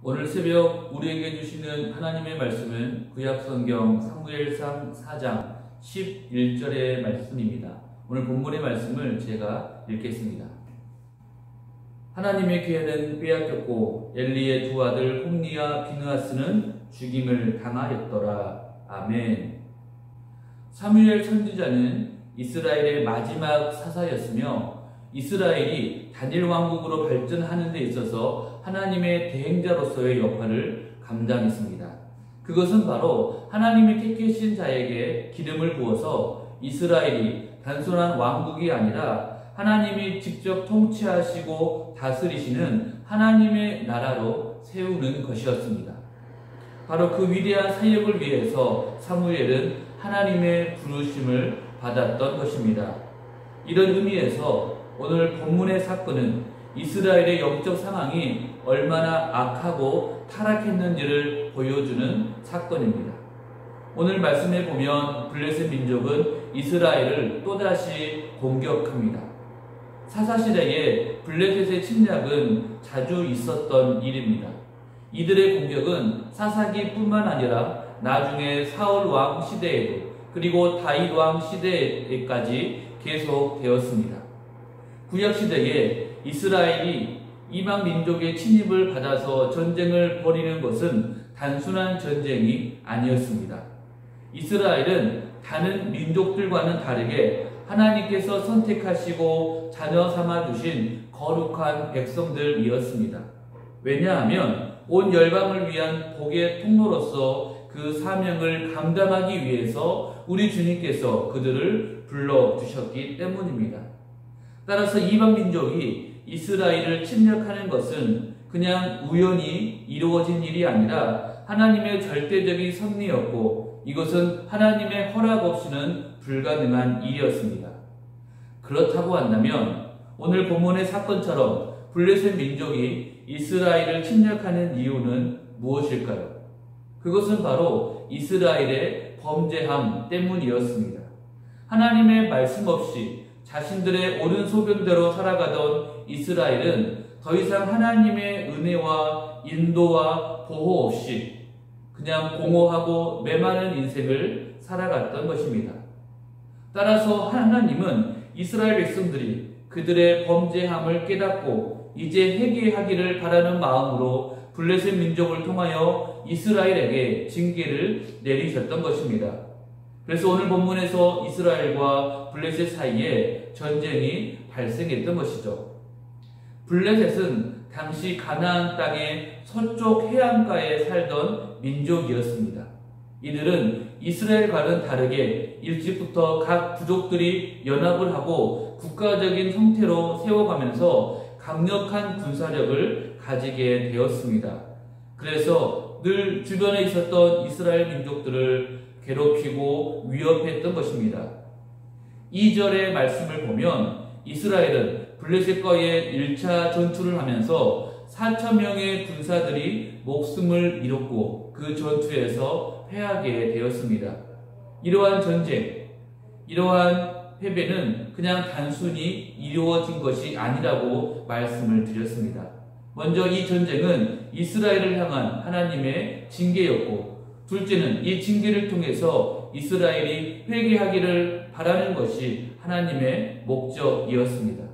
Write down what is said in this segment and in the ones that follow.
오늘 새벽 우리에게 주시는 하나님의 말씀은 구약성경 사무엘상 4장 11절의 말씀입니다. 오늘 본문의 말씀을 제가 읽겠습니다. 하나님의 기회는 빼앗겼고 엘리의 두 아들 홈니와 비느하스는 죽임을 당하였더라. 아멘. 사무엘 선지자는 이스라엘의 마지막 사사였으며 이스라엘이 단일 왕국으로 발전하는 데 있어서 하나님의 대행자로서의 역할을 감당했습니다. 그것은 바로 하나님이 택하신 자에게 기름을 부어서 이스라엘이 단순한 왕국이 아니라 하나님이 직접 통치하시고 다스리시는 하나님의 나라로 세우는 것이었습니다. 바로 그 위대한 사역을 위해서 사무엘은 하나님의 부르심을 받았던 것입니다. 이런 의미에서 오늘 본문의 사건은 이스라엘의 영적 상황이 얼마나 악하고 타락했는지를 보여주는 사건입니다. 오늘 말씀에 보면 블레셋 민족은 이스라엘을 또다시 공격합니다. 사사시대에 블레셋의 침략은 자주 있었던 일입니다. 이들의 공격은 사사기뿐만 아니라 나중에 사울 왕 시대에도 그리고 다윗 왕 시대에까지 계속되었습니다. 구약시대에 이스라엘이 이방 민족의 침입을 받아서 전쟁을 벌이는 것은 단순한 전쟁이 아니었습니다. 이스라엘은 다른 민족들과는 다르게 하나님께서 선택하시고 자녀 삼아주신 거룩한 백성들이었습니다. 왜냐하면 온 열방을 위한 복의 통로로서 그 사명을 감당하기 위해서 우리 주님께서 그들을 불러주셨기 때문입니다. 따라서 이방 민족이 이스라엘을 침략하는 것은 그냥 우연히 이루어진 일이 아니라 하나님의 절대적인 섭리였고 이것은 하나님의 허락 없이는 불가능한 일이었습니다. 그렇다고 한다면 오늘 본문의 사건처럼 블레셋 민족이 이스라엘을 침략하는 이유는 무엇일까요? 그것은 바로 이스라엘의 범죄함 때문이었습니다. 하나님의 말씀 없이 자신들의 옳은 소견대로 살아가던 이스라엘은 더 이상 하나님의 은혜와 인도와 보호 없이 그냥 공허하고 메마른 인생을 살아갔던 것입니다. 따라서 하나님은 이스라엘 백성들이 그들의 범죄함을 깨닫고 이제 회개하기를 바라는 마음으로 블레셋 민족을 통하여 이스라엘에게 징계를 내리셨던 것입니다. 그래서 오늘 본문에서 이스라엘과 블레셋 사이에 전쟁이 발생했던 것이죠. 블레셋은 당시 가나안 땅의 서쪽 해안가에 살던 민족이었습니다. 이들은 이스라엘과는 다르게 일찍부터 각 부족들이 연합을 하고 국가적인 형태로 세워가면서 강력한 군사력을 가지게 되었습니다. 그래서 늘 주변에 있었던 이스라엘 민족들을 괴롭히고 위협했던 것입니다. 2절의 말씀을 보면 이스라엘은 블레셋과의 1차 전투를 하면서 4,000명의 군사들이 목숨을 잃었고 그 전투에서 패하게 되었습니다. 이러한 전쟁, 이러한 패배는 그냥 단순히 이루어진 것이 아니라고 말씀을 드렸습니다. 먼저 이 전쟁은 이스라엘을 향한 하나님의 징계였고 둘째는 이 징계를 통해서 이스라엘이 회개하기를 바라는 것이 하나님의 목적이었습니다.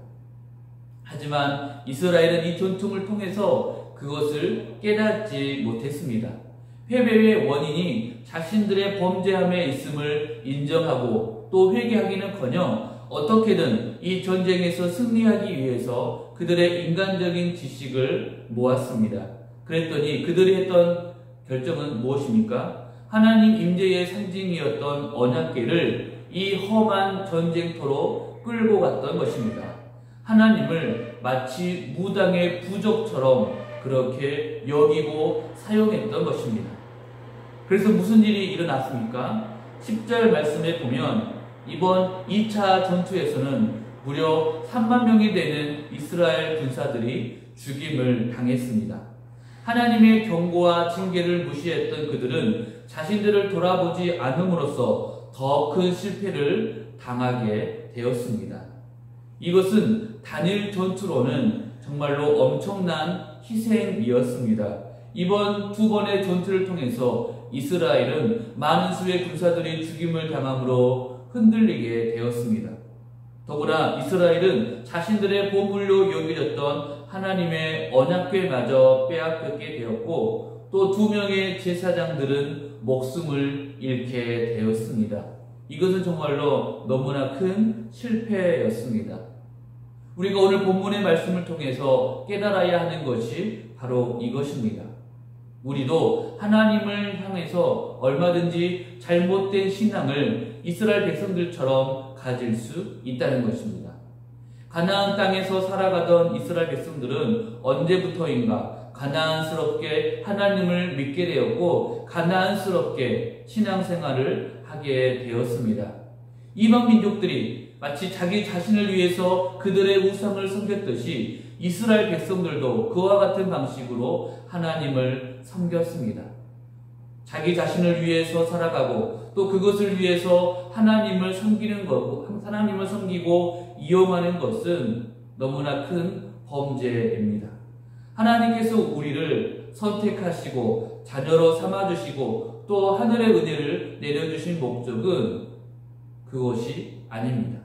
하지만 이스라엘은 이 전통을 통해서 그것을 깨닫지 못했습니다. 패배의 원인이 자신들의 범죄함에 있음을 인정하고 또 회개하기는커녕 어떻게든 이 전쟁에서 승리하기 위해서 그들의 인간적인 지식을 모았습니다. 그랬더니 그들이 했던 결정은 무엇입니까? 하나님 임재의 상징이었던 언약궤를 이 험한 전쟁터로 끌고 갔던 것입니다. 하나님을 마치 무당의 부족처럼 그렇게 여기고 사용했던 것입니다. 그래서 무슨 일이 일어났습니까? 10절 말씀에 보면 이번 2차 전투에서는 무려 3만 명이 되는 이스라엘 군사들이 죽임을 당했습니다. 하나님의 경고와 징계를 무시했던 그들은 자신들을 돌아보지 않음으로써 더 큰 실패를 당하게 되었습니다. 이것은 단일 전투로는 정말로 엄청난 희생이었습니다. 이번 두 번의 전투를 통해서 이스라엘은 많은 수의 군사들이 죽임을 당함으로 흔들리게 되었습니다. 더구나 이스라엘은 자신들의 보물로 여겨졌던 하나님의 언약궤마저 빼앗겼게 되었고 또 2명의 제사장들은 목숨을 잃게 되었습니다. 이것은 정말로 너무나 큰 실패였습니다. 우리가 오늘 본문의 말씀을 통해서 깨달아야 하는 것이 바로 이것입니다. 우리도 하나님을 향해서 얼마든지 잘못된 신앙을 이스라엘 백성들처럼 가질 수 있다는 것입니다. 가나안 땅에서 살아가던 이스라엘 백성들은 언제부터인가 가나안스럽게 하나님을 믿게 되었고 가나안스럽게 신앙생활을 하게 되었습니다. 이방 민족들이 마치 자기 자신을 위해서 그들의 우상을 섬겼듯이 이스라엘 백성들도 그와 같은 방식으로 하나님을 섬겼습니다. 자기 자신을 위해서 살아가고 또 그것을 위해서 하나님을 섬기는 것, 하나님을 섬기고 이용하는 것은 너무나 큰 범죄입니다. 하나님께서 우리를 선택하시고 자녀로 삼아주시고 또 하늘의 은혜를 내려주신 목적은 그것이 아닙니다.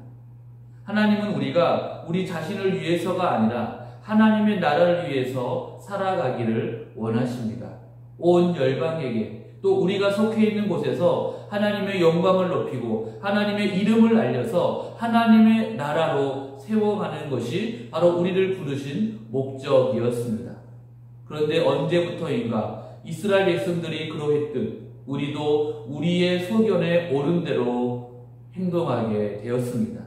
하나님은 우리가 우리 자신을 위해서가 아니라 하나님의 나라를 위해서 살아가기를 원하십니다. 온 열방에게 또 우리가 속해 있는 곳에서 하나님의 영광을 높이고 하나님의 이름을 알려서 하나님의 나라로 세워가는 것이 바로 우리를 부르신 목적이었습니다. 그런데 언제부터인가 이스라엘 백성들이 그러했듯 우리도 우리의 소견에 옳은 대로 행동하게 되었습니다.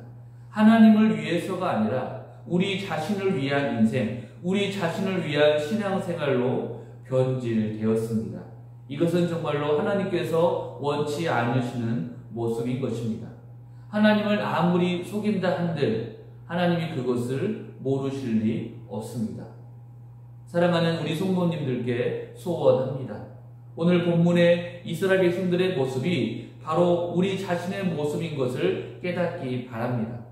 하나님을 위해서가 아니라 우리 자신을 위한 인생, 우리 자신을 위한 신앙생활로 변질되었습니다. 이것은 정말로 하나님께서 원치 않으시는 모습인 것입니다. 하나님을 아무리 속인다 한들 하나님이 그것을 모르실 리 없습니다. 사랑하는 우리 성도님들께 소원합니다. 오늘 본문의 이스라엘 백성들의 모습이 바로 우리 자신의 모습인 것을 깨닫기 바랍니다.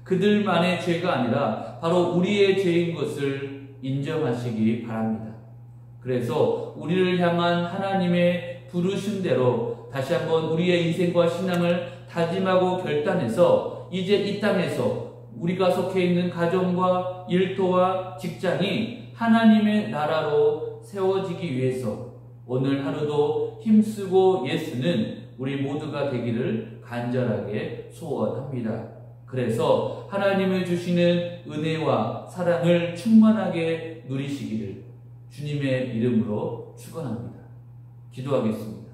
그들만의 죄가 아니라 바로 우리의 죄인 것을 인정하시기 바랍니다. 그래서 우리를 향한 하나님의 부르심대로 다시 한번 우리의 인생과 신앙을 다짐하고 결단해서 이제 이 땅에서 우리가 속해 있는 가정과 일터와 직장이 하나님의 나라로 세워지기 위해서 오늘 하루도 힘쓰고 애쓰는 우리 모두가 되기를 간절하게 소원합니다. 그래서 하나님을 주시는 은혜와 사랑을 충만하게 누리시기를 주님의 이름으로 축원합니다. 기도하겠습니다.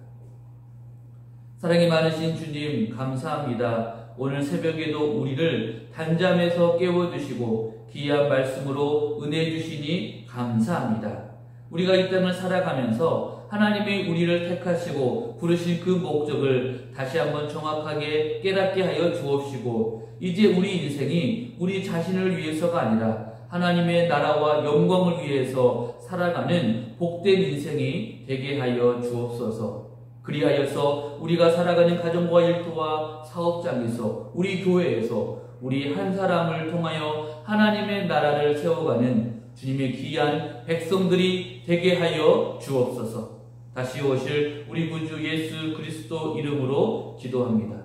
사랑이 많으신 주님 감사합니다. 오늘 새벽에도 우리를 단잠에서 깨워주시고 귀한 말씀으로 은혜 주시니 감사합니다. 우리가 이 땅을 살아가면서 하나님이 우리를 택하시고 부르신 그 목적을 다시 한번 정확하게 깨닫게 하여 주옵시고 이제 우리 인생이 우리 자신을 위해서가 아니라 하나님의 나라와 영광을 위해서 살아가는 복된 인생이 되게 하여 주옵소서. 그리하여서 우리가 살아가는 가정과 일터와 사업장에서 우리 교회에서 우리 한 사람을 통하여 하나님의 나라를 세워가는 주님의 귀한 백성들이 되게 하여 주옵소서. 다시 오실 우리 구주 예수 그리스도 이름으로 기도합니다.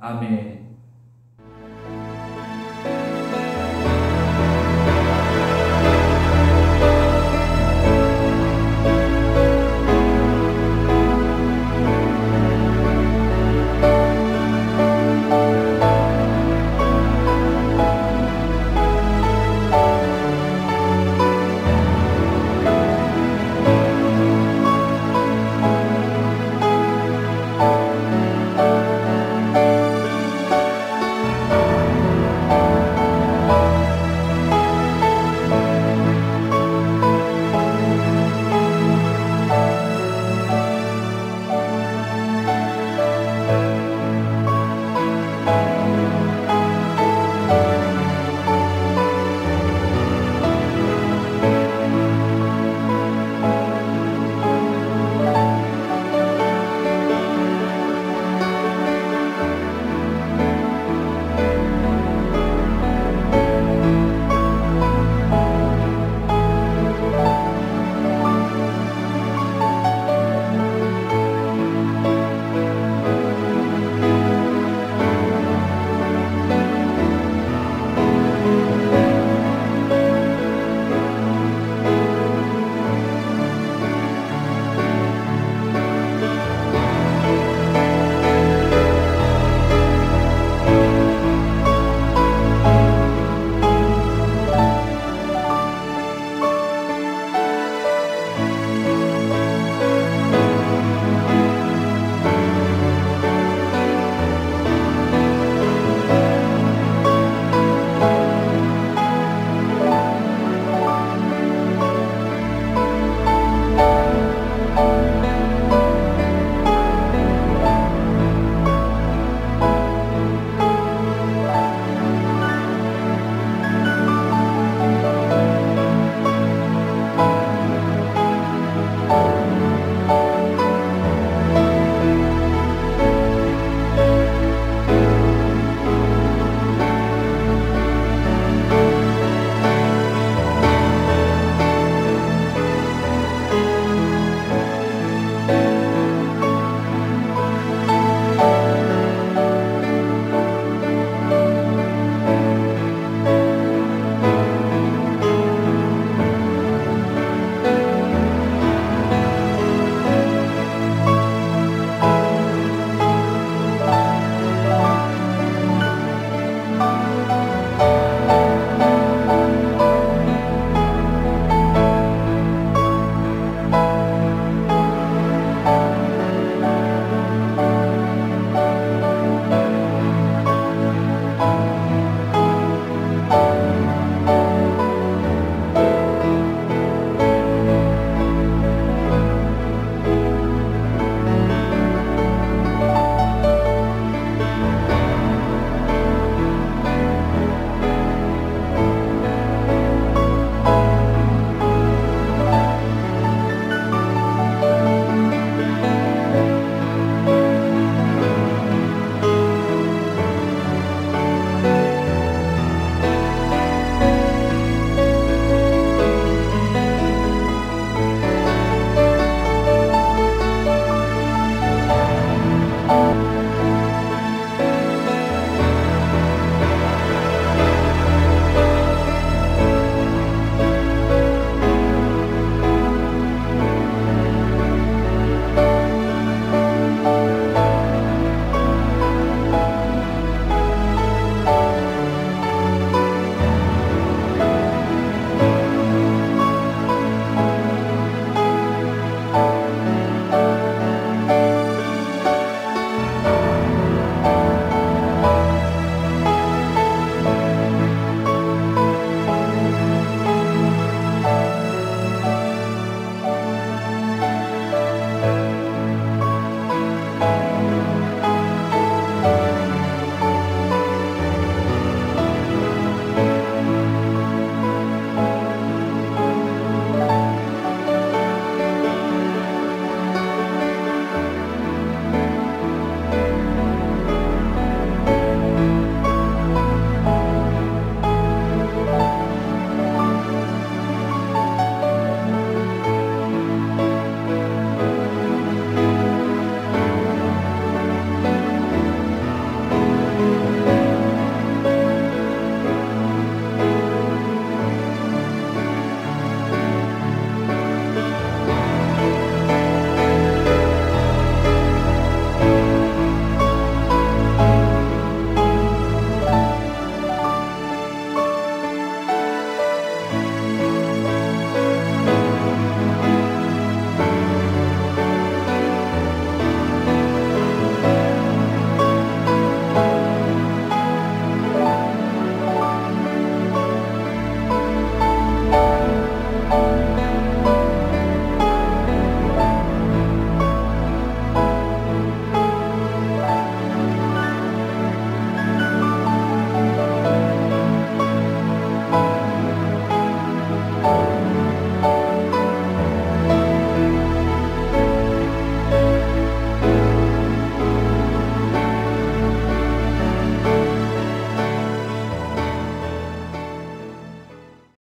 아멘.